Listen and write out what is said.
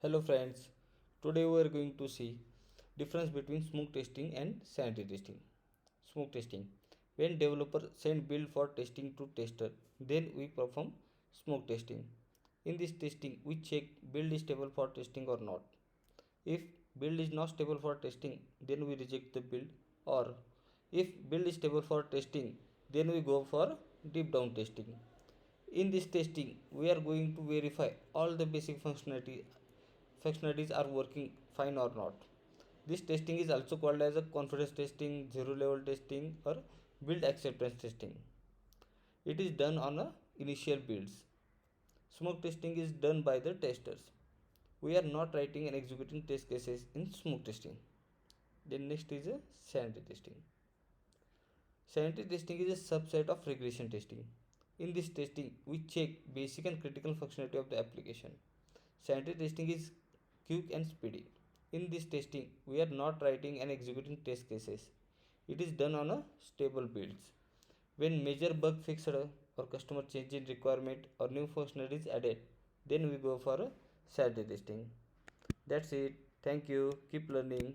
Hello friends, today we are going to see difference between smoke testing and sanity testing. Smoke testing. When developer send build for testing to tester, then we perform smoke testing. In this testing, we check build is stable for testing or not. If build is not stable for testing, then we reject the build, or if build is stable for testing, then we go for deep down testing. In this testing, we are going to verify all the basic functionalities are working fine or not. This testing is also called as a confidence testing, zero level testing, or build acceptance testing. It is done on a initial builds. Smoke testing is done by the testers. We are not writing and executing test cases in smoke testing. Then next is a sanity testing. Sanity testing is a subset of regression testing. In this testing, we check basic and critical functionality of the application. Sanity testing is quick and speedy. In this testing, we are not writing and executing test cases. It is done on a stable builds. When major bug fixed or customer change in requirement or new functionality is added, then we go for a sanity testing. That's it. Thank you. Keep learning.